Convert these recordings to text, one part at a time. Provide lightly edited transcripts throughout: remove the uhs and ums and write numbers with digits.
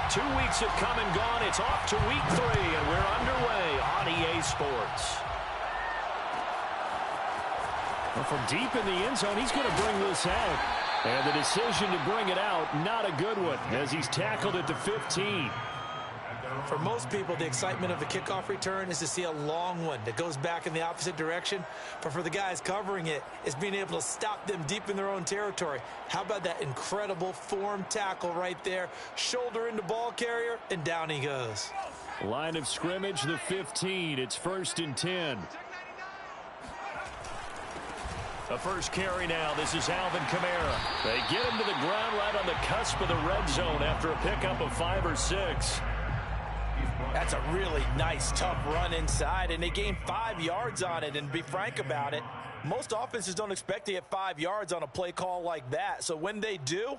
2 weeks have come and gone. It's off to week 3, and we're underway on EA Sports. Well, from deep in the end zone, he's going to bring this out. And the decision to bring it out, not a good one, as he's tackled it to 15. For most people, the excitement of the kickoff return is to see a long one that goes back in the opposite direction. But for the guys covering it, it's being able to stop them deep in their own territory. How about that incredible form tackle right there? Shoulder into ball carrier, and down he goes. Line of scrimmage, the 15. It's 1st and 10. The first carry now. This is Alvin Kamara. They get him to the ground right on the cusp of the red zone after a pickup of 5 or 6. That's a really nice, tough run inside, and they gained 5 yards on it. And to be frank about it, most offenses don't expect to get 5 yards on a play call like that. So when they do,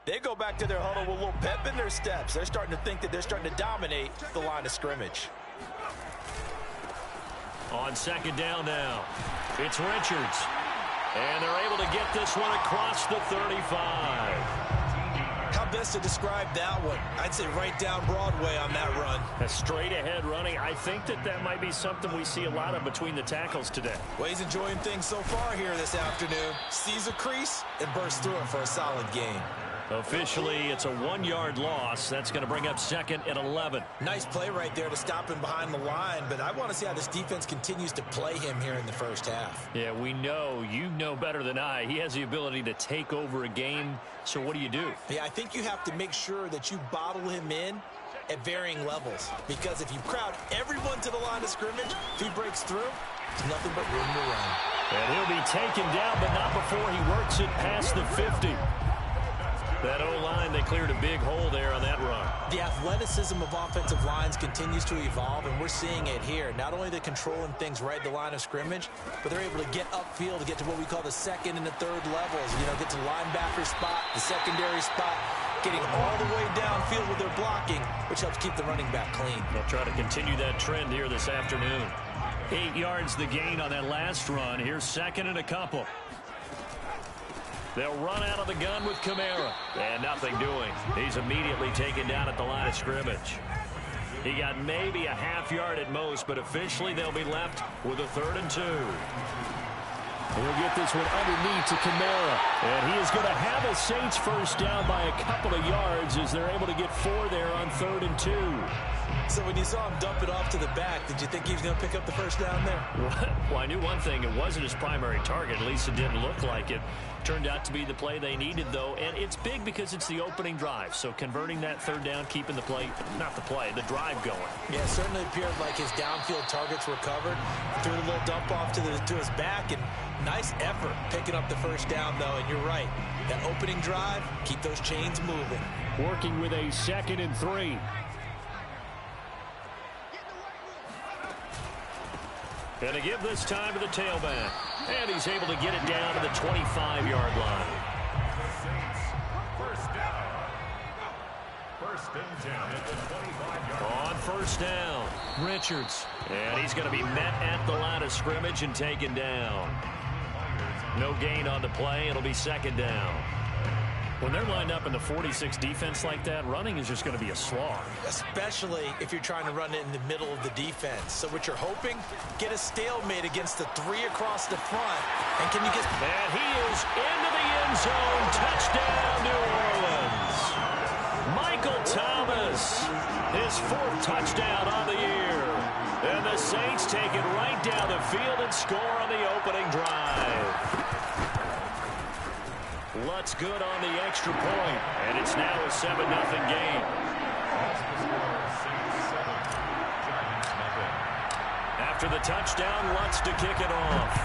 they go back to their huddle with a little pep in their steps. They're starting to think that they're starting to dominate the line of scrimmage. On 2nd down now, it's Richards. And they're able to get this one across the 35. How best to describe that one? I'd say right down Broadway on that run. A straight-ahead running. I think that might be something we see a lot of between the tackles today. Well, he's enjoying things so far here this afternoon. Sees a crease and bursts through it for a solid gain. Officially, it's a 1-yard loss. That's going to bring up 2nd and 11. Nice play right there to stop him behind the line, but I want to see how this defense continues to play him here in the first half. Yeah, we know. You know better than I. He has the ability to take over a game, so what do you do? Yeah, I think you have to make sure that you bottle him in at varying levels, because if you crowd everyone to the line of scrimmage, if he breaks through, there's nothing but room to run. And he'll be taken down, but not before he works it past the 50. That O-line, they cleared a big hole there on that run. The athleticism of offensive lines continues to evolve, and we're seeing it here. Not only they're controlling things right at the line of scrimmage, but they're able to get upfield to get to what we call the 2nd and the 3rd levels. You know, get to the linebacker spot, the secondary spot, getting all the way downfield with their blocking, which helps keep the running back clean. They'll try to continue that trend here this afternoon. 8 yards the gain on that last run. Here's 2nd and a couple. They'll run out of the gun with Kamara. And nothing doing. He's immediately taken down at the line of scrimmage. He got maybe a half yard at most, but officially they'll be left with a 3rd and 2. He'll get this one underneath to Kamara. And he is going to have a Saints first down by a couple of yards as they're able to get 4 there on 3rd and 2. So when you saw him dump it off to the back, did you think he was going to pick up the first down there? Well, I knew one thing. It wasn't his primary target. At least it didn't look like it. Turned out to be the play they needed, though. And it's big because it's the opening drive. So converting that 3rd down, keeping the play, not the play, the drive going. Yeah, it certainly appeared like his downfield targets were covered. Threw a little dump off to his back, and nice effort picking up the first down, though. And you're right. That opening drive, keep those chains moving. Working with a 2nd and 3. Going to give this time to the tailback. And he's able to get it down to the 25-yard line. First and 10 at the 25-yard line. On 1st down, Richards. And he's going to be met at the line of scrimmage and taken down. No gain on the play. It'll be 2nd down. When they're lined up in the 46 defense like that, running is just going to be a slog. Especially if you're trying to run it in the middle of the defense. So what you're hoping, get a stalemate against the 3 across the front. And can you get... And he is into the end zone. Touchdown, New Orleans. Michael Thomas, his 4th touchdown on the year. And the Saints take it right down the field and score on the opening drive. Lutz good on the extra point, and it's now a 7-0 game. After the touchdown, Lutz to kick it off.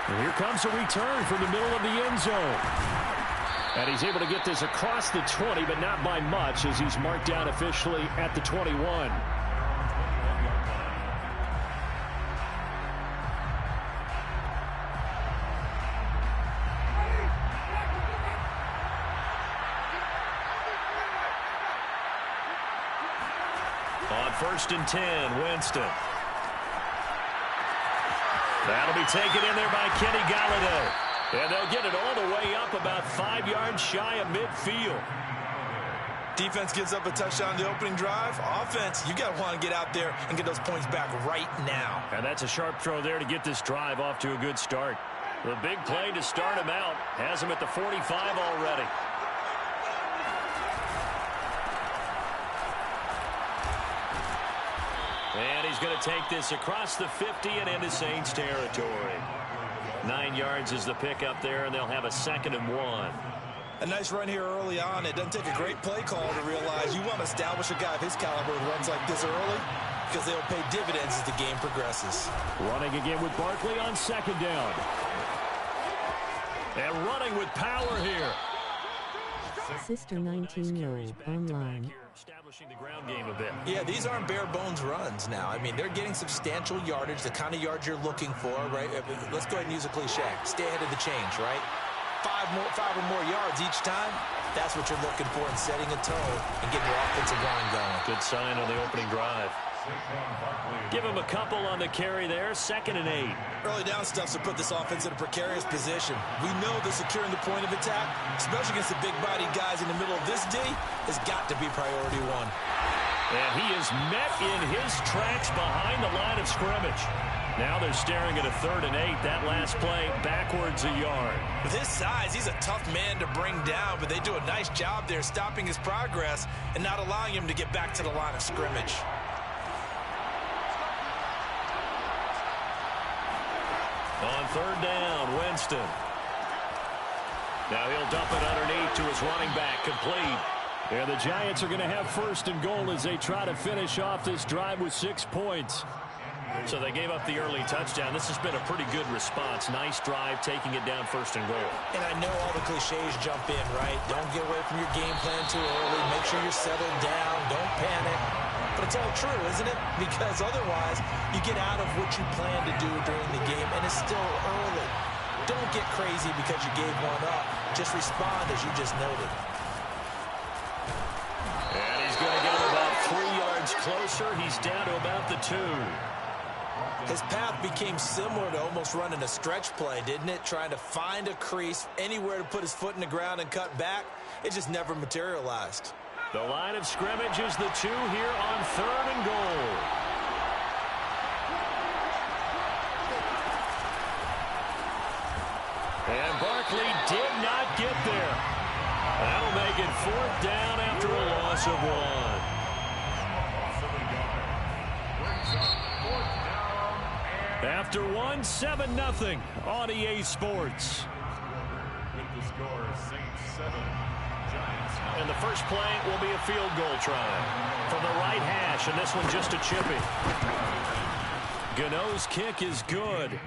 And here comes a return from the middle of the end zone. And he's able to get this across the 20, but not by much, as he's marked down officially at the 21. On 1st and 10, Winston. That'll be taken in there by Kenny Galladay. And they'll get it all the way up about 5 yards shy of midfield. Defense gives up a touchdown the opening drive. Offense, you got to want to get out there and get those points back right now. And that's a sharp throw there to get this drive off to a good start. The big play to start him out has him at the 45 already. And he's going to take this across the 50 and into Saints territory. 9 yards is the pickup there, and they'll have a 2nd and 1. A nice run here early on. It doesn't take a great play call to realize you want to establish a guy of his caliber who runs like this early because they'll pay dividends as the game progresses. Running again with Barkley on 2nd down. And running with power here. Sister 19-year-old online. Establishing the ground game a bit. Yeah, these aren't bare bones runs now. I mean, they're getting substantial yardage, the kind of yards you're looking for, right? Let's go ahead and use a cliche. Stay ahead of the change, right? 5 or more yards each time. That's what you're looking for in setting a tone and getting your offensive line going. Good sign on the opening drive. Give him a couple on the carry there. 2nd and 8. Early down stuff's to put this offense in a precarious position. We know that securing the point of attack, especially against the big-bodied guys in the middle of this D, has got to be priority 1. And he is met in his tracks behind the line of scrimmage. Now they're staring at a 3rd and 8. That last play backwards a yard. With his size, he's a tough man to bring down, but they do a nice job there stopping his progress and not allowing him to get back to the line of scrimmage. On 3rd down, Winston. Now he'll dump it underneath to his running back, complete. And the Giants are going to have 1st and goal as they try to finish off this drive with 6 points. So they gave up the early touchdown. This has been a pretty good response. Nice drive, taking it down 1st and goal. And I know all the cliches jump in, right? Don't get away from your game plan too early. Make sure you're settled down. Don't panic. But it's all true, isn't it? Because otherwise, you get out of what you plan to do during the game, and it's still early. Don't get crazy because you gave one up. Just respond as you just noted. And he's going to get him about 3 yards closer. He's down to about the 2. His path became similar to almost running a stretch play, didn't it? Trying to find a crease, anywhere to put his foot in the ground and cut back. It just never materialized. The line of scrimmage is the 2 here on 3rd and goal. And Barkley did not get there. That'll make it 4th down after a loss of 1. After 1, 7-0 on EA Sports. With the score, Saints 7, Giants 9. And the first play will be a field goal try from the right hash, and this one just a chippy. Gano's kick is good.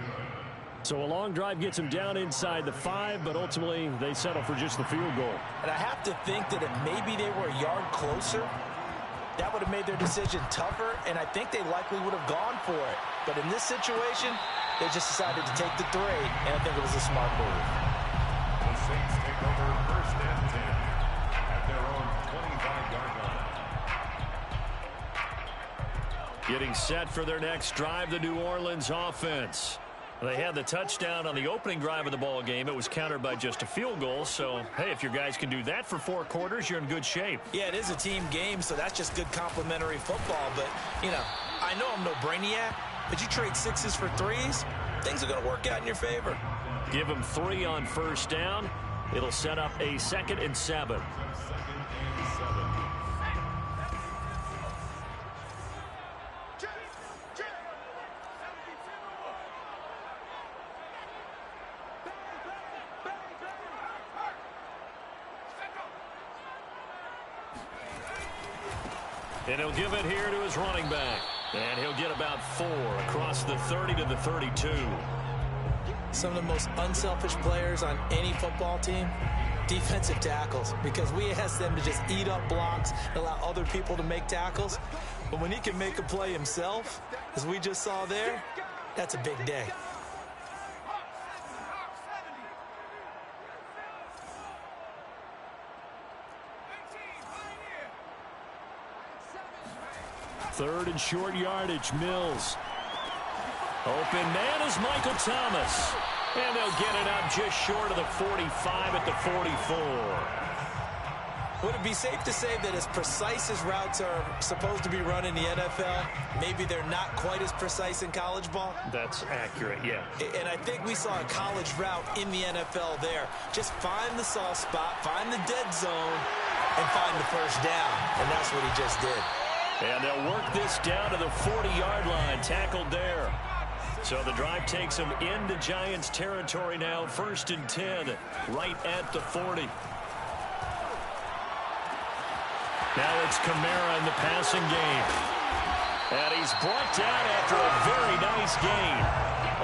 So a long drive gets him down inside the 5, but ultimately they settle for just the field goal. And I have to think that if maybe they were a yard closer, that would have made their decision tougher, and I think they likely would have gone for it. But in this situation, they just decided to take the 3, and I think it was a smart move. The Saints take over 1st and 10 at their own 25-yard line. Getting set for their next drive, the New Orleans offense. They had the touchdown on the opening drive of the ball game. It was countered by just a field goal. So, hey, if your guys can do that for 4 quarters, you're in good shape. Yeah, it is a team game, so that's just good complementary football. But, you know, I know I'm no brainiac, but you trade 6s for 3s, things are going to work out in your favor. Give them 3 on 1st down. It'll set up a 2nd and 7. And he'll give it here to his running back. And he'll get about 4 across the 30 to the 32. Some of the most unselfish players on any football team, defensive tackles, because we ask them to just eat up blocks and allow other people to make tackles. But when he can make a play himself, as we just saw there, that's a big day. Third and short yardage, Mills. Open man is Michael Thomas. And they'll get it up just short of the 45 at the 44. Would it be safe to say that as precise as routes are supposed to be run in the NFL, maybe they're not quite as precise in college ball? That's accurate, yeah. And I think we saw a college route in the NFL there. Just find the soft spot, find the dead zone, and find the first down. And that's what he just did. And they'll work this down to the 40-yard line, tackled there. So the drive takes them into Giants territory now, 1st and 10, right at the 40. Now it's Kamara in the passing game. And he's brought down after a very nice gain.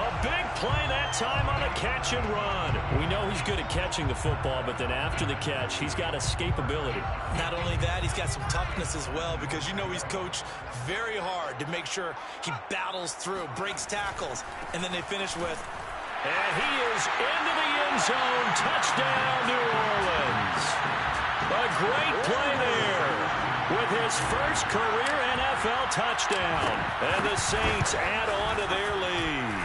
A big play that time on a catch and run. We know he's good at catching the football, but then after the catch, he's got escapability. Not only that, he's got some toughness as well, because you know he's coached very hard to make sure he battles through, breaks tackles, and then they finish with. And he is into the end zone. Touchdown, New Orleans. A great play there with his first career NFL touchdown. And the Saints add on to their lead.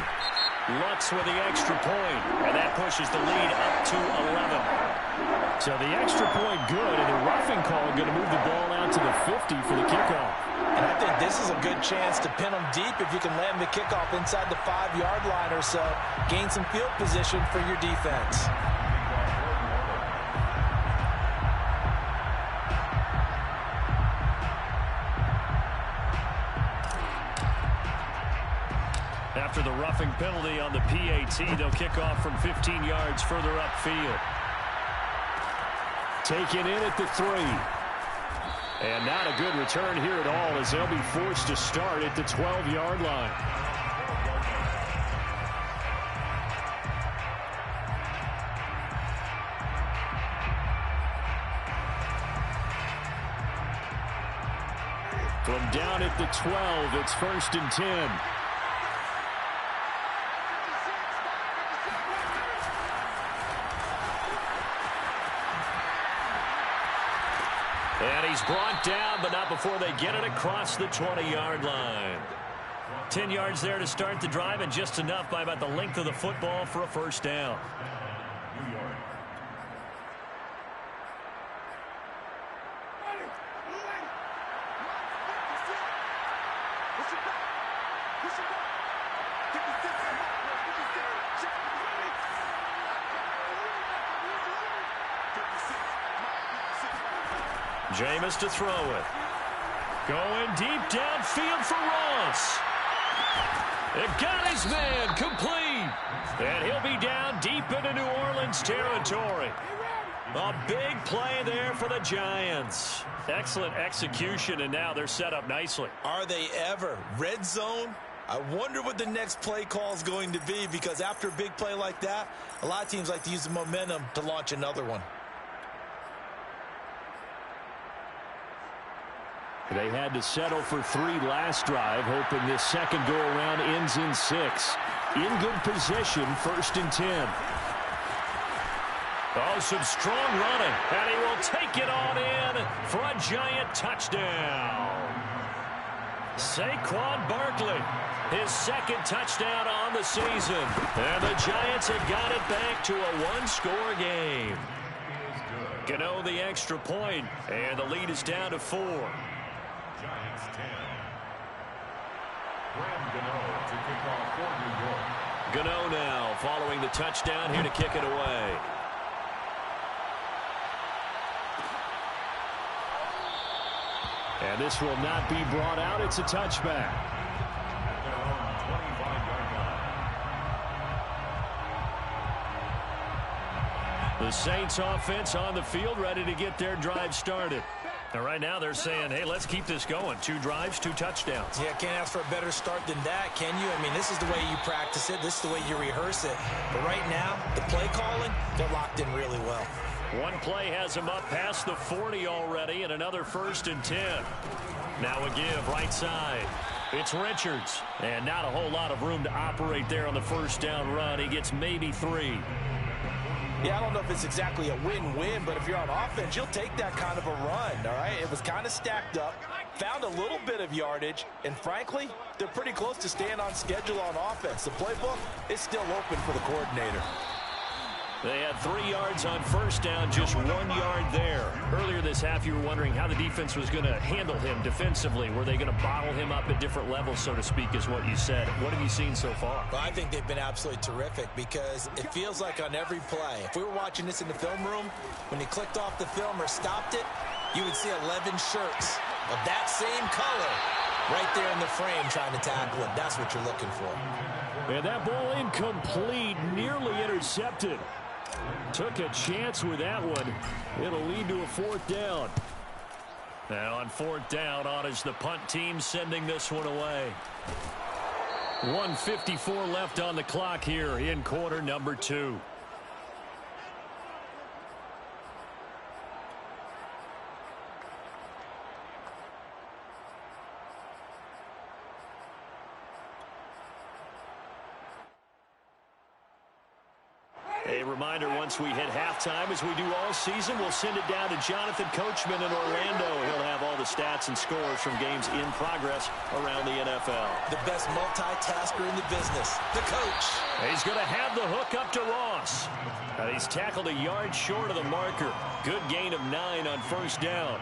Lutz with the extra point, and that pushes the lead up to 11. So the extra point good, and the roughing call going to move the ball out to the 50 for the kickoff. And I think this is a good chance to pin them deep if you can land the kickoff inside the 5-yard line or so. Gain some field position for your defense. After the roughing penalty on the PAT, they'll kick off from 15 yards further upfield. Taken in at the 3. And not a good return here at all, as they'll be forced to start at the 12-yard line. From down at the 12, it's 1st and 10. And he's brought down, but not before they get it across the 20-yard line. 10 yards there to start the drive, and just enough by about the length of the football for a first down. New York. Jameis to throw it. Going deep downfield for Ross. It got his man complete. And he'll be down deep into New Orleans territory. A big play there for the Giants. Excellent execution, and now they're set up nicely. Are they ever? Red zone? I wonder what the next play call is going to be, because after a big play like that, a lot of teams like to use the momentum to launch another one. They had to settle for 3 last drive, hoping this second go-around ends in 6. In good position, 1st and 10. Oh, some strong running, and he will take it on in for a Giant touchdown. Saquon Barkley, his 2nd touchdown on the season. And the Giants have got it back to a 1-score game. Gano the extra point, and the lead is down to 4. Giants 10. Graham Gano to kick off for New York. Gano now following the touchdown here to kick it away. And this will not be brought out. It's a touchback. At their own 25-yard line. The Saints offense on the field, ready to get their drive started. And right now they're saying, hey, let's keep this going. 2 drives, 2 touchdowns. Yeah, can't ask for a better start than that, can you? I mean, this is the way you practice it. This is the way you rehearse it. But right now, the play calling, they're locked in really well. One play has him up past the 40 already, and another 1st and 10. Now a give right side. It's Richards. And not a whole lot of room to operate there on the first down run. He gets maybe 3. Yeah, I don't know if it's exactly a win-win, but if you're on offense, you'll take that kind of a run, all right? It was kind of stacked up, found a little bit of yardage, and frankly, they're pretty close to staying on schedule on offense. The playbook is still open for the coordinator. They had 3 yards on first down, just 1 yard there. Earlier this half, you were wondering how the defense was going to handle him defensively. Were they going to bottle him up at different levels, so to speak, is what you said. What have you seen so far? Well, I think they've been absolutely terrific because it feels like on every play, if we were watching this in the film room, when he clicked off the film or stopped it, you would see 11 shirts of that same color right there in the frame trying to tackle him. That's what you're looking for. And that ball incomplete, nearly intercepted. Took a chance with that one. It'll lead to a 4th down. Now on 4th down, on is the punt team sending this one away. 1:54 left on the clock here in quarter number 2. A reminder, once we hit halftime, as we do all season, we'll send it down to Jonathan Coachman in Orlando. He'll have all the stats and scores from games in progress around the NFL. The best multitasker in the business, the coach. He's going to have the hook up to Ross. He's tackled a yard short of the marker. Good gain of 9 on first down.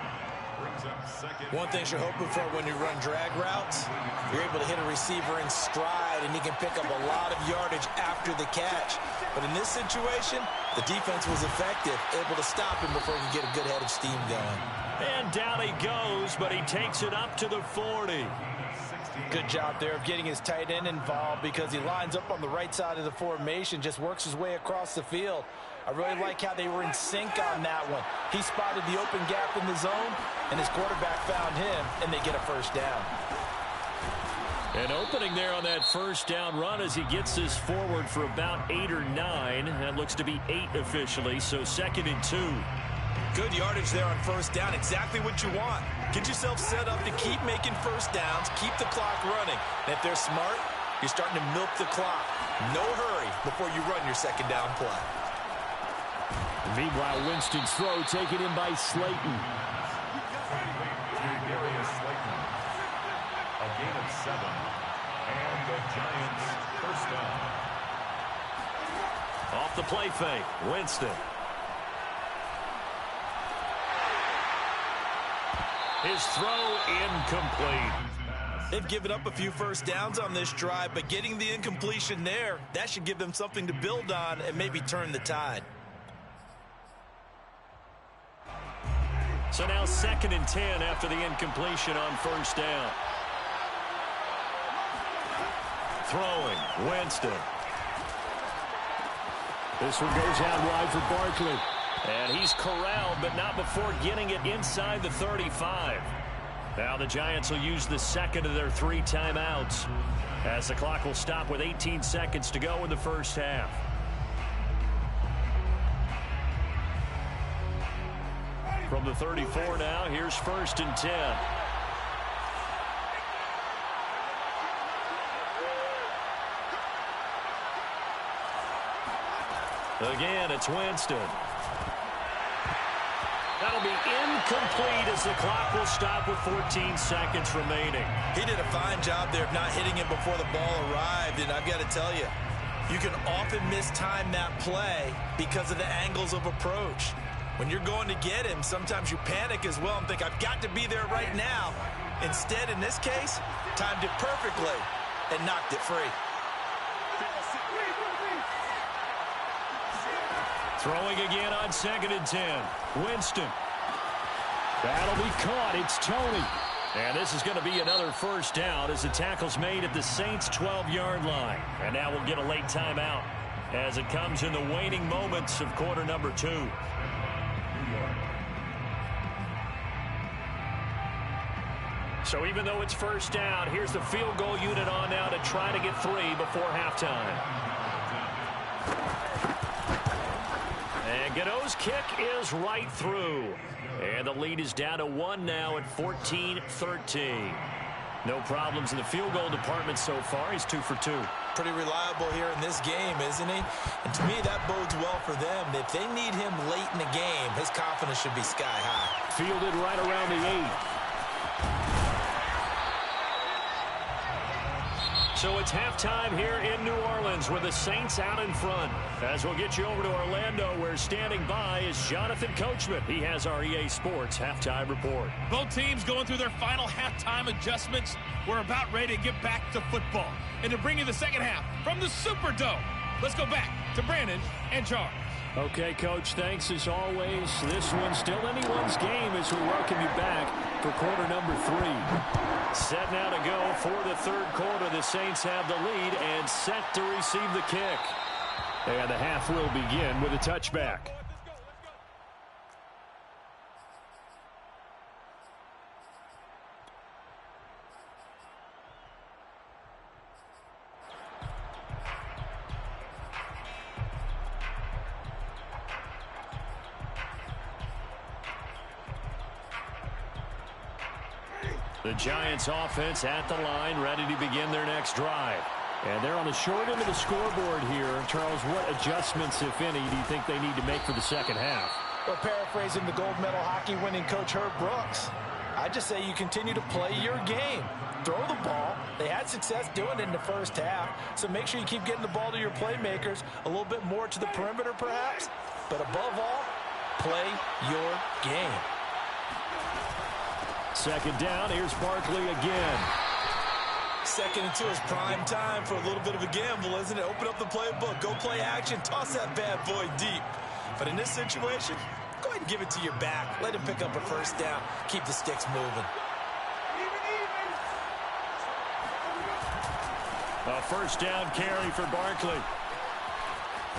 One thing you're hoping for when you run drag routes, you're able to hit a receiver in stride, and he can pick up a lot of yardage after the catch. But in this situation, the defense was effective, able to stop him before he could get a good head of steam going. And down he goes, but he takes it up to the 40. Good job there of getting his tight end involved because he lines up on the right side of the formation, just works his way across the field. I really like how they were in sync on that one. He spotted the open gap in the zone, and his quarterback found him, and they get a first down. An opening there on that first down run as he gets this forward for about 8 or 9. That looks to be 8 officially, so 2nd and 2. Good yardage there on first down, exactly what you want. Get yourself set up to keep making first downs, keep the clock running. And if they're smart, you're starting to milk the clock. No hurry before you run your second down play. Meanwhile, Winston's throw taken in by Slayton. A gain of 7. And the Giants first down. Off the play fake, Winston. His throw incomplete. They've given up a few first downs on this drive, but getting the incompletion there, that should give them something to build on and maybe turn the tide. So now 2nd and 10 after the incompletion on first down. Throwing, Winston. This one goes out wide for Barkley. And he's corralled, but not before getting it inside the 35. Now the Giants will use the 2nd of their 3 timeouts, as the clock will stop with 18 seconds to go in the first half. From the 34 now, here's 1st and 10. Again, it's Winston. That'll be incomplete as the clock will stop with 14 seconds remaining. He did a fine job there of not hitting it before the ball arrived, and I've got to tell you, you can often mistime that play because of the angles of approach. When you're going to get him, sometimes you panic as well and think, I've got to be there right now. Instead, in this case, timed it perfectly and knocked it free. Throwing again on 2nd and 10. Winston. That'll be caught. It's Tony. And this is going to be another first down as the tackle's made at the Saints' 12-yard line. And now we'll get a late timeout as it comes in the waning moments of quarter number 2. So even though it's first down, here's the field goal unit on now to try to get 3 before halftime. And Godot's kick is right through. And the lead is down to 1 now at 14-13. No problems in the field goal department so far. He's 2 for 2. Pretty reliable here in this game, isn't he? And to me, that bodes well for them. If they need him late in the game, his confidence should be sky high. Fielded right around the 8. So it's halftime here in New Orleans with the Saints out in front. As we'll get you over to Orlando, where standing by is Jonathan Coachman. He has our EA Sports halftime report. Both teams going through their final halftime adjustments. We're about ready to get back to football. And to bring you the second half from the Superdome, let's go back to Brandon and Charles. Okay, Coach, thanks as always. This one's still anyone's game as we welcome you back for quarter number 3. Set now to go for the third quarter. The Saints have the lead and set to receive the kick. And the half will begin with a touchback. The Giants offense at the line, ready to begin their next drive. And they're on the short end of the scoreboard here. Charles, what adjustments, if any, do you think they need to make for the second half? Well, paraphrasing the gold medal hockey winning coach Herb Brooks, I just say you continue to play your game. Throw the ball. They had success doing it in the first half, so make sure you keep getting the ball to your playmakers, a little bit more to the perimeter perhaps, but above all, play your game. Second down, here's Barkley again. 2nd and 2 is prime time for a little bit of a gamble, isn't it? Open up the playbook, go play action, toss that bad boy deep. But in this situation, go ahead and give it to your back. Let him pick up a first down. Keep the sticks moving. A first down carry for Barkley.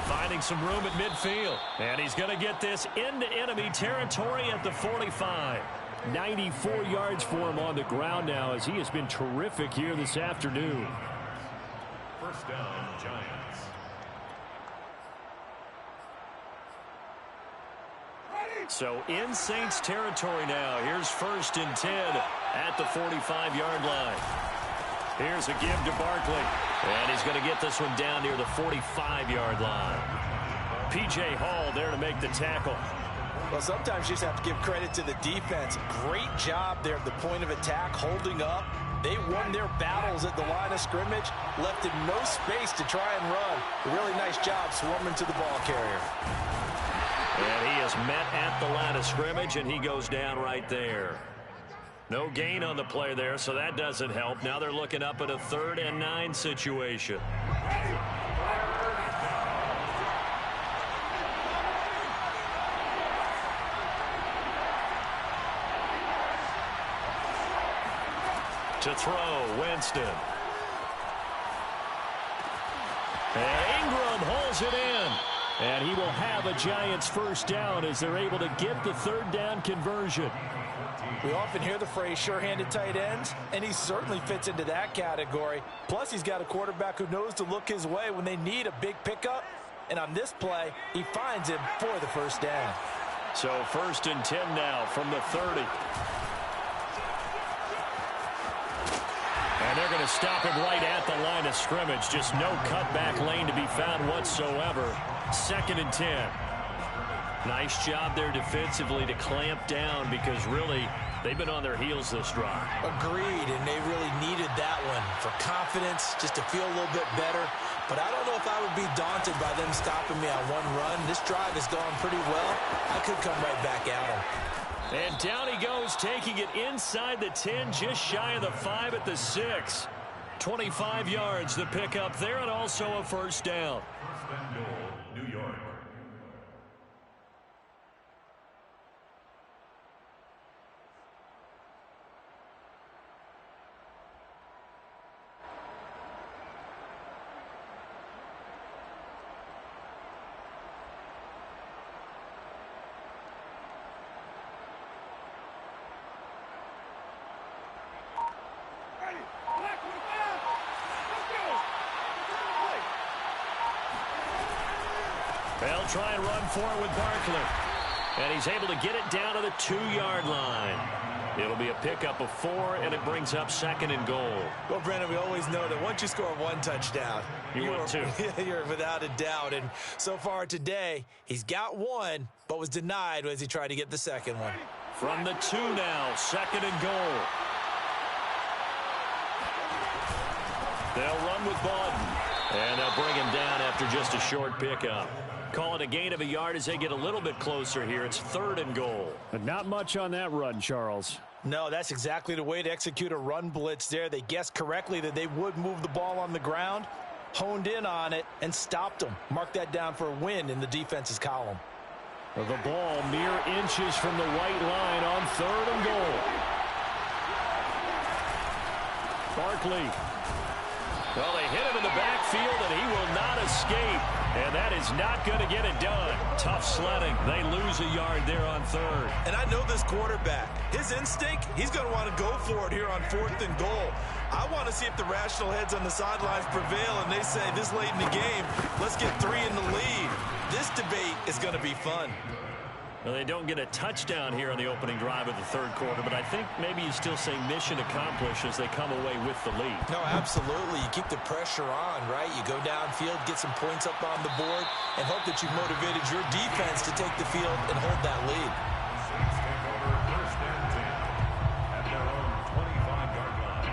Finding some room at midfield. And he's going to get this into enemy territory at the 45. 94 yards for him on the ground now, as he has been terrific here this afternoon. First down, Giants. So in Saints territory now. Here's 1st and 10 at the 45-yard line. Here's a give to Barkley. And he's going to get this one down near the 45-yard line. P.J. Hall there to make the tackle. Well, sometimes you just have to give credit to the defense. Great job there at the point of attack, holding up. They won their battles at the line of scrimmage, left him no space to try and run. A really nice job swarming to the ball carrier. And he is met at the line of scrimmage, and he goes down right there. No gain on the play there, so that doesn't help. Now they're looking up at a 3rd and 9 situation. To throw, Winston. And Ingram holds it in. And he will have a Giants first down as they're able to get the 3rd down conversion. We often hear the phrase sure-handed tight ends, and he certainly fits into that category. Plus, he's got a quarterback who knows to look his way when they need a big pickup. And on this play, he finds him for the first down. So 1st and 10 now from the 30. And they're going to stop him right at the line of scrimmage. Just no cutback lane to be found whatsoever. 2nd and 10. Nice job there defensively to clamp down, because really they've been on their heels this drive. Agreed, and they really needed that one for confidence, just to feel a little bit better. But I don't know if I would be daunted by them stopping me on one run. This drive has gone pretty well. I could come right back at them. And down he goes, taking it inside the 10, just shy of the 5 at the 6. 25 yards the pickup there, and also a first down. First and goal, New York. They'll try and run for it with Barkley. And he's able to get it down to the 2-yard line. It'll be a pickup of 4, and it brings up 2nd and goal. Well, Brandon, we always know that once you score 1 touchdown, you're 2. You're without a doubt. And so far today, he's got 1, but was denied as he tried to get the 2nd one. From the 2 now, 2nd and goal. They'll run with Bawden. And they'll bring him down after just a short pickup. Call it a gain of a yard as they get a little bit closer here. It's 3rd and goal. But not much on that run, Charles. No, that's exactly the way to execute a run blitz there. They guessed correctly that they would move the ball on the ground, honed in on it, and stopped them. Mark that down for a win in the defense's column. The ball mere inches from the white line on 3rd and goal. Barkley. Well, they hit him in the backfield, and he will not escape. And that is not going to get it done. Tough sledding. They lose a yard there on 3rd. And I know this quarterback. His instinct, he's going to want to go for it here on 4th and goal. I want to see if the rational heads on the sidelines prevail, and they say this late in the game, let's get 3 in the lead. This debate is going to be fun. Well, they don't get a touchdown here on the opening drive of the 3rd quarter, but I think maybe you still say mission accomplished as they come away with the lead. No, absolutely. You keep the pressure on, right? You go downfield, get some points up on the board, and hope that you've motivated your defense to take the field and hold that lead. Saints take over 1st and 10 at their own 25-yard line.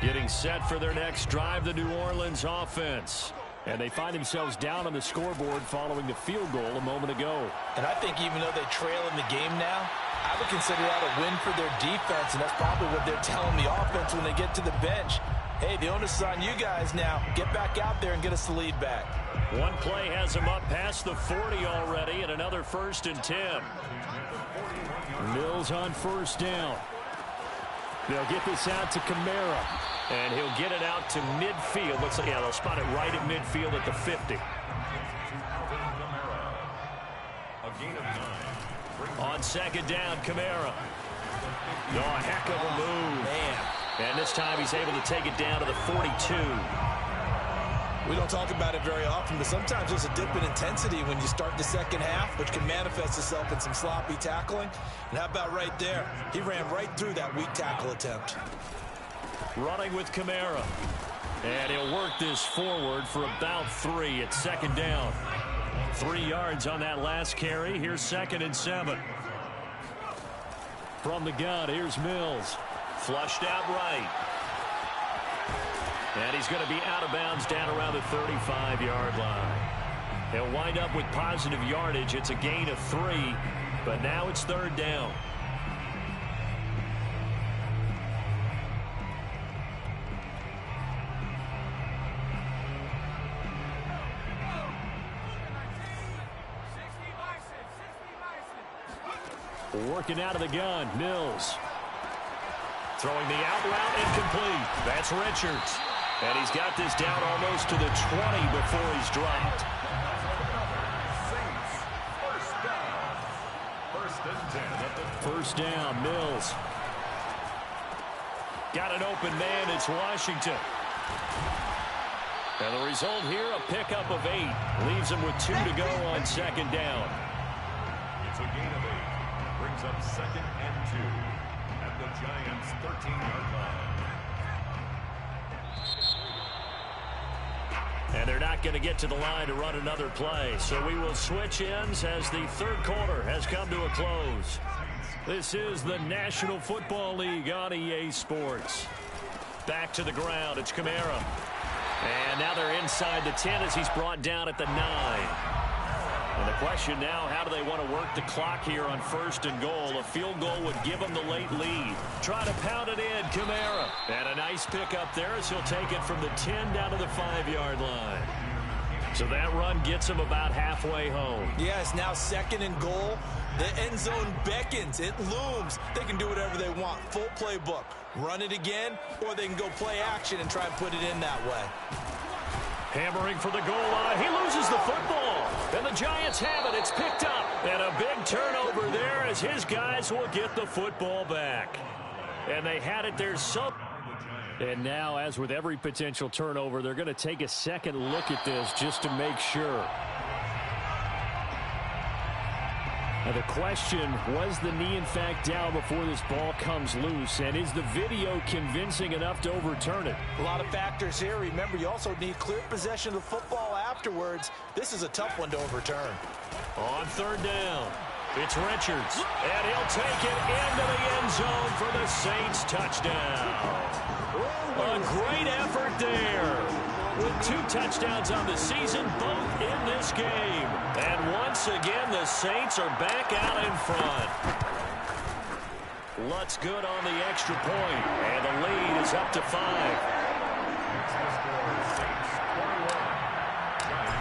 Getting set for their next drive, the New Orleans offense. And they find themselves down on the scoreboard following the field goal a moment ago. And I think even though they trail in the game now, I would consider that a win for their defense, and that's probably what they're telling the offense when they get to the bench. Hey, the onus is on you guys now. Get back out there and get us the lead back. One play has them up past the 40 already, and another 1st and 10. Mills on 1st down. They'll get this out to Kamara. And he'll get it out to midfield. Looks like, yeah, they'll spot it right at midfield at the 50. On 2nd down, Kamara. Oh, a heck of a move. Man. And this time he's able to take it down to the 42. We don't talk about it very often, but sometimes there's a dip in intensity when you start the 2nd half, which can manifest itself in some sloppy tackling. And how about right there? He ran right through that weak tackle attempt. Running with Kamara. And he'll work this forward for about 3 at 2nd down. 3 yards on that last carry. Here's 2nd and 7. From the gun, here's Mills. Flushed out right. And he's going to be out of bounds down around the 35-yard line. He'll wind up with positive yardage. It's a gain of 3, but now it's 3rd down. Working out of the gun, Mills. Throwing the out route incomplete. That's Richards. And he's got this down almost to the 20 before he's dropped. Saints, 1st down. 1st and 10 at the 1st down, Mills. Got an open man. It's Washington. And the result here, a pickup of 8. Leaves him with 2 to go on 2nd down. It's a gain of 8. Brings up 2nd and 2 at the Giants' 13-yard line. And they're not going to get to the line to run another play. So we will switch ends as the 3rd quarter has come to a close. This is the National Football League on EA Sports. Back to the ground. It's Kamara. And now they're inside the 10 as he's brought down at the 9. And the question now, how do they want to work the clock here on 1st and goal? A field goal would give them the late lead. Try to pound it in, Kamara. And a nice pickup there as he'll take it from the 10 down to the 5-yard line. So that run gets him about halfway home. Yeah, it's now 2nd and goal. The end zone beckons. It looms. They can do whatever they want. Full playbook. Run it again, or they can go play action and try and put it in that way. Hammering for the goal line. He loses the football. And the Giants have it. It's picked up. And a big turnover there as his guys will get the football back. And they had it there so... And now, as with every potential turnover, they're going to take a second look at this just to make sure. Now the question, was the knee in fact down before this ball comes loose? And is the video convincing enough to overturn it? A lot of factors here. Remember, you also need clear possession of the football afterwards. This is a tough one to overturn. On third down, it's Richards. And he'll take it into the end zone for the Saints touchdown. A great effort there. With 2 touchdowns on the season, both in this game. And once again, the Saints are back out in front. Lutz good on the extra point, and the lead is up to 5.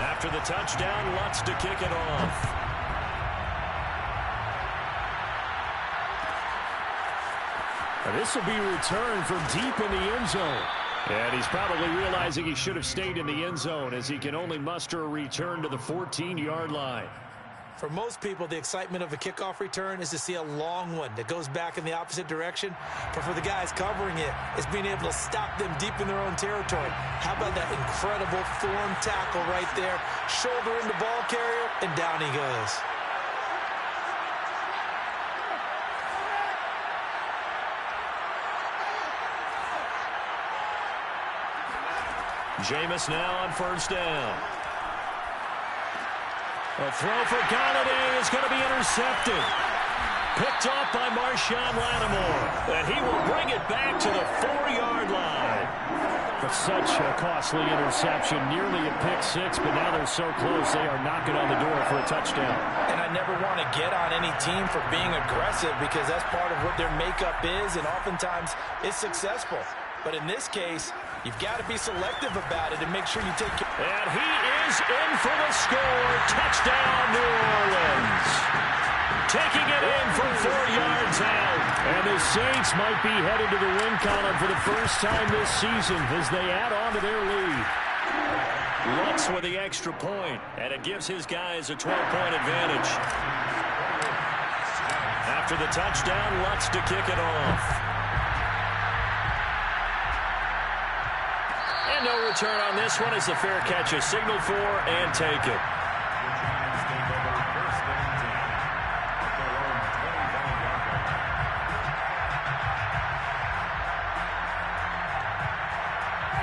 After the touchdown, Lutz to kick it off. Now this will be returned from deep in the end zone. And he's probably realizing he should have stayed in the end zone as he can only muster a return to the 14-yard line. For most people, the excitement of a kickoff return is to see a long one that goes back in the opposite direction. But for the guys covering it, it's being able to stop them deep in their own territory. How about that incredible form tackle right there? Shoulder in the ball carrier, and down he goes. Jameis now on first down. A throw for Galladay is going to be intercepted. Picked off by Marshawn Lattimore. And he will bring it back to the 4-yard line. But such a costly interception. Nearly a pick six, but now they're so close they are knocking on the door for a touchdown. And I never want to get on any team for being aggressive because that's part of what their makeup is, and oftentimes it's successful. But in this case, you've got to be selective about it and make sure you take care. And he is in for the score. Touchdown, New Orleans. Taking it in from 4 yards out. And the Saints might be headed to the win column for the first time this season as they add on to their lead. Lutz with the extra point, and it gives his guys a 12-point advantage. After the touchdown, Lutz to kick it off. And no return on this one as the fair catch is signaled for and taken.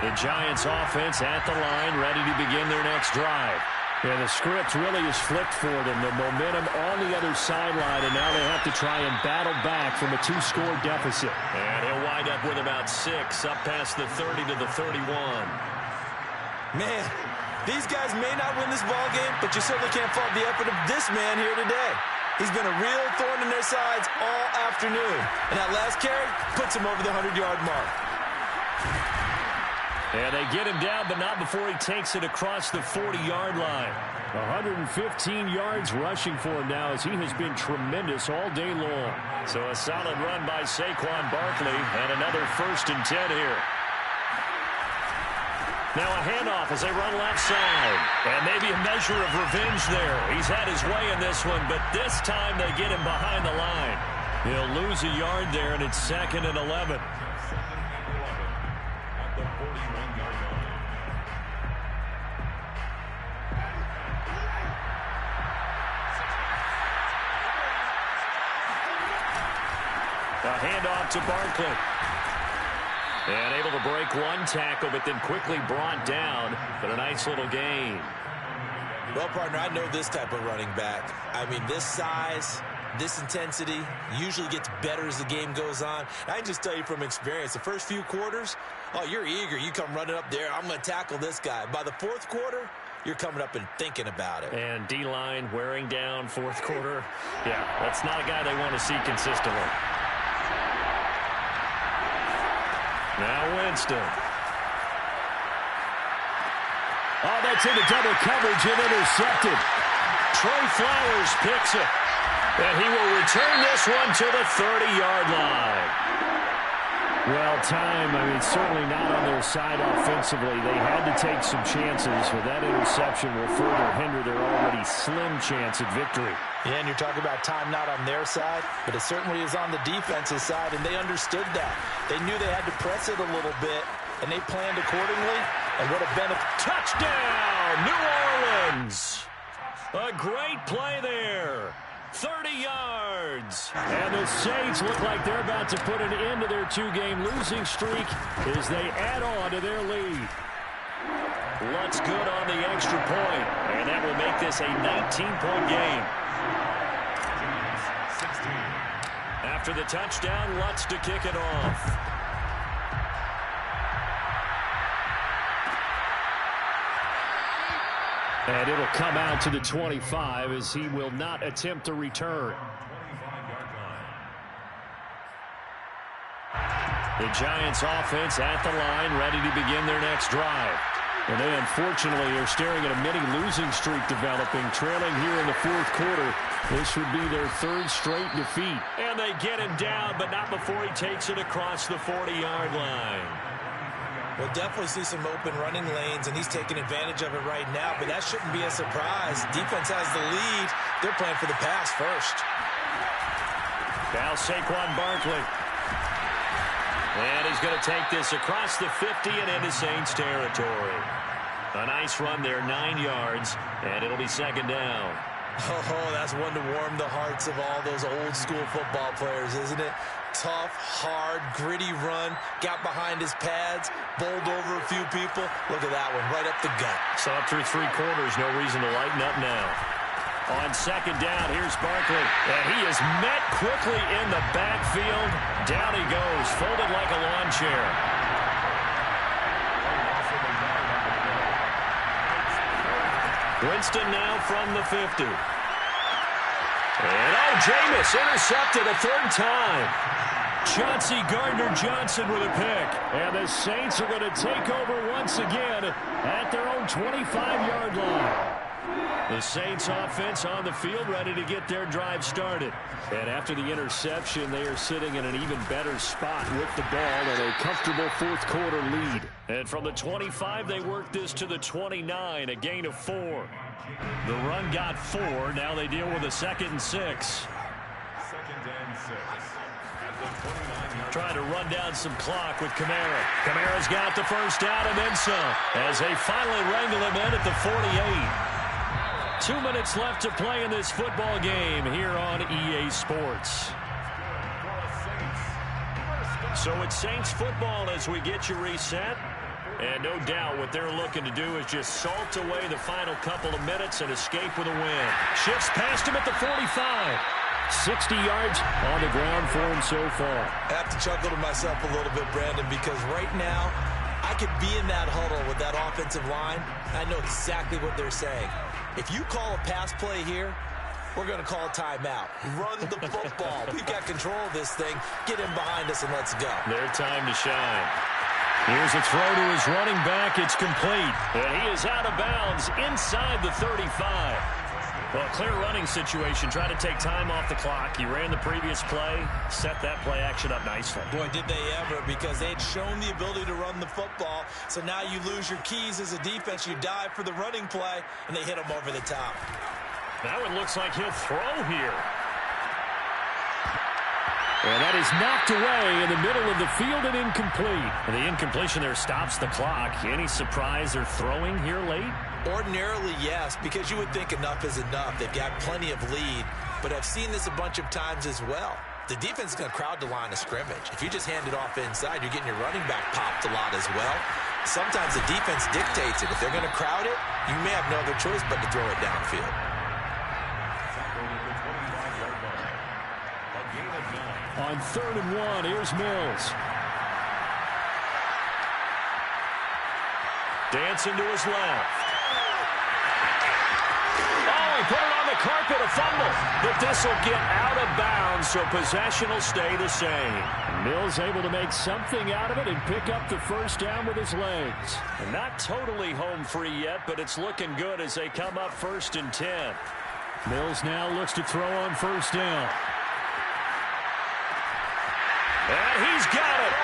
The Giants offense at the line, ready to begin their next drive. Yeah, the script really is flipped for them. The momentum on the other sideline, and now they have to try and battle back from a 2-score deficit. And he'll wind up with about 6, up past the 30 to the 31. Man, these guys may not win this ball game, but you certainly can't fault the effort of this man here today. He's been a real thorn in their sides all afternoon. And that last carry puts him over the 100-yard mark. And they get him down, but not before he takes it across the 40-yard line. 115 yards rushing for him now as he has been tremendous all day long. So a solid run by Saquon Barkley and another 1st and 10 here. Now a handoff as they run left side. And maybe a measure of revenge there. He's had his way in this one, but this time they get him behind the line. He'll lose a yard there, and it's 2nd and 11. A handoff to Barkley. And able to break one tackle, but then quickly brought down. But a nice little gain. Well, partner, I know this type of running back. I mean, this size, this intensity usually gets better as the game goes on. I can just tell you from experience, the first few quarters, oh, you're eager. You come running up there, I'm going to tackle this guy. By the 4th quarter, you're coming up and thinking about it. And D-line wearing down 4th quarter. Yeah, that's not a guy they want to see consistently. Now Winston. Oh, that's into double coverage and intercepted. Trey Flowers picks it. And he will return this one to the 30-yard line. Well, time, certainly not on their side offensively. They had to take some chances, but that interception will further hinder their already slim chance at victory. Yeah, and you're talking about time not on their side, but it certainly is on the defense's side, and they understood that. They knew they had to press it a little bit, and they planned accordingly, and what a benefit. Touchdown, New Orleans! A great play there. 30 yards. And the Saints look like they're about to put an end to their two-game losing streak as they add on to their lead. Lutz good on the extra point, and that will make this a 19-point game. After the touchdown, Lutz to kick it off. And it'll come out to the 25 as he will not attempt to return. The Giants offense at the line, ready to begin their next drive. And they unfortunately are staring at a mini losing streak developing, trailing here in the fourth quarter. This would be their third straight defeat. And they get him down, but not before he takes it across the 40-yard line. We'll definitely see some open running lanes, and he's taking advantage of it right now, but that shouldn't be a surprise. Defense has the lead. They're playing for the pass first. Now Saquon Barkley. And he's going to take this across the 50 and into Saints territory. A nice run there, 9 yards, and it'll be second down. Oh, that's one to warm the hearts of all those old school football players, isn't it? Tough, hard, gritty run, got behind his pads, bowled over a few people. Look at that one, right up the gut. Saw it through 3 quarters, no reason to lighten up now. On second down, here's Barkley, and he is met quickly in the backfield. Down he goes, folded like a lawn chair. Winston now from the 50. And, Jameis intercepted a third time. Chauncey Gardner-Johnson with a pick. And the Saints are going to take over once again at their own 25-yard line. The Saints offense on the field ready to get their drive started. And after the interception, they are sitting in an even better spot with the ball and a comfortable fourth quarter lead. And from the 25, they work this to the 29, a gain of 4. The run got 4. Now they deal with a 2nd and 6. 2nd and 6. At the 29-yard. Trying to run down some clock with Kamara. Kamara's got the first down and then some as they finally wrangle him in at the 48. 2 minutes left to play in this football game here on EA Sports. So it's Saints football as we get you reset. And no doubt what they're looking to do is just salt away the final couple of minutes and escape with a win. Shifts past him at the 45. 60 yards on the ground for him so far. I have to chuckle to myself a little bit, Brandon, because right now I could be in that huddle with that offensive line. I know exactly what they're saying. If you call a pass play here, we're going to call a timeout. Run the football. We've got control of this thing. Get him behind us and let's go. Their time to shine. Here's a throw to his running back. It's complete. And he is out of bounds inside the 35. Well, clear running situation. Try to take time off the clock. He ran the previous play, set that play action up nicely. Boy, did they ever, because they had shown the ability to run the football. So now you lose your keys as a defense. You dive for the running play, and they hit him over the top. That one looks like he'll throw here. And that is knocked away in the middle of the field and incomplete. And the incompletion there stops the clock. Any surprise they're throwing here late? Ordinarily, yes, because you would think enough is enough. They've got plenty of lead, but I've seen this a bunch of times as well. The defense is going to crowd the line of scrimmage. If you just hand it off inside, you're getting your running back popped a lot as well. Sometimes the defense dictates it. If they're going to crowd it, you may have no other choice but to throw it downfield. On 3rd and 1, here's Mills. Dancing to his left. Oh, he put it on the carpet, a fumble. But this will get out of bounds, so possession will stay the same. Mills able to make something out of it and pick up the first down with his legs. And not totally home free yet, but it's looking good as they come up 1st and 10. Mills now looks to throw on 1st down. And he's got it.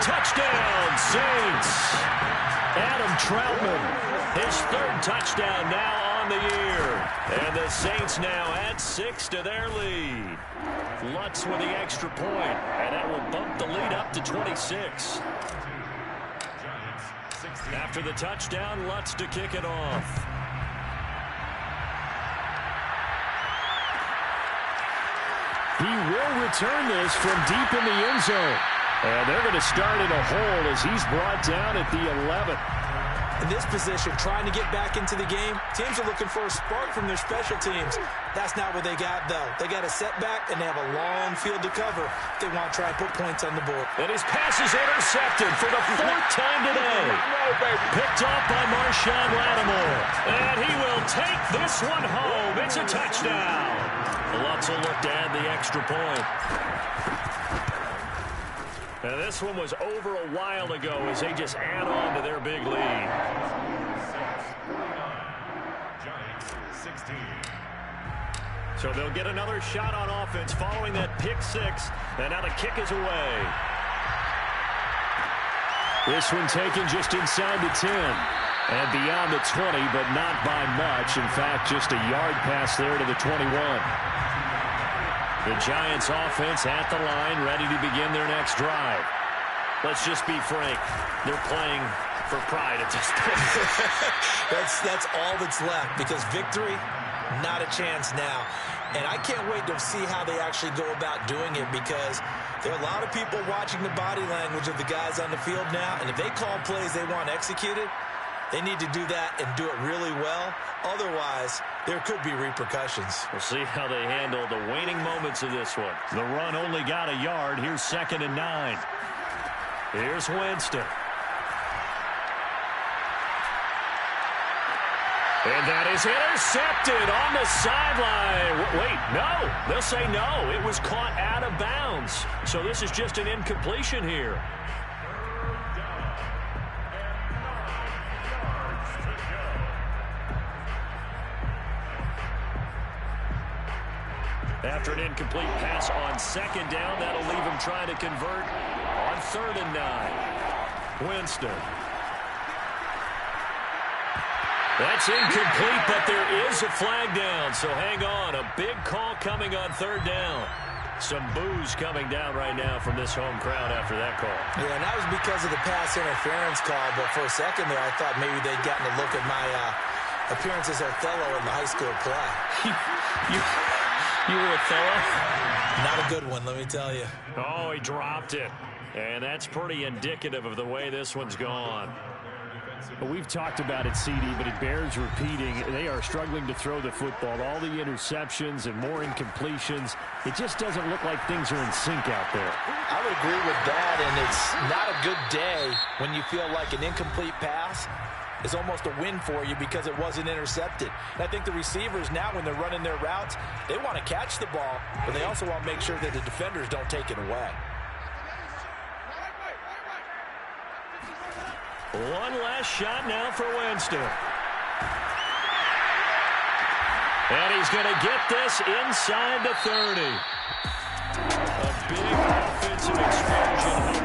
Touchdown, Saints. Adam Troutman, his third touchdown now on the year. And the Saints now add 6 to their lead. Lutz with the extra point, and that will bump the lead up to 26. After the touchdown, Lutz to kick it off. He will return this from deep in the end zone. And they're going to start in a hole as he's brought down at the 11. In this position, trying to get back into the game, teams are looking for a spark from their special teams. That's not what they got, though. They got a setback, and they have a long field to cover if they want to try and put points on the board. And his pass is intercepted for the 4th time today. Picked off by Marshawn Lattimore. And he will take this one home. It's a touchdown. Lutz will look to add the extra point. And this one was over a while ago as they just add on to their big lead. So they'll get another shot on offense following that pick 6. And now the kick is away. This one taken just inside the 10. And beyond the 20, but not by much. In fact, just a yard pass there to the 21. The Giants offense at the line, ready to begin their next drive. Let's just be frank. They're playing for pride at this point. That's all that's left, because victory, not a chance now. And I can't wait to see how they actually go about doing it, because there are a lot of people watching the body language of the guys on the field now, and if they call plays they want executed, they need to do that and do it really well. Otherwise, there could be repercussions. We'll see how they handle the waning moments of this one. The run only got a yard. Here's 2nd and 9. Here's Winston. And that is intercepted on the sideline. Wait, no. They'll say no. It was caught out of bounds. So this is just an incompletion here. After an incomplete pass on 2nd down, that'll leave him trying to convert on 3rd and 9. Winston. That's incomplete, but there is a flag down, so hang on. A big call coming on 3rd down. Some boos coming down right now from this home crowd after that call. Yeah, and that was because of the pass interference call, but for a second there I thought maybe they'd gotten a look at my appearance as Othello in the high school play. You were Othello? Not a good one, let me tell you. Oh, he dropped it. And that's pretty indicative of the way this one's gone. Well, we've talked about it, CD, but it bears repeating. They are struggling to throw the football. All the interceptions and more incompletions. It just doesn't look like things are in sync out there. I would agree with that, and it's not a good day when you feel like an incomplete pass is almost a win for you because it wasn't intercepted. And I think the receivers now, when they're running their routes, they want to catch the ball, but they also want to make sure that the defenders don't take it away. One last shot now for Winston. And he's going to get this inside the 30.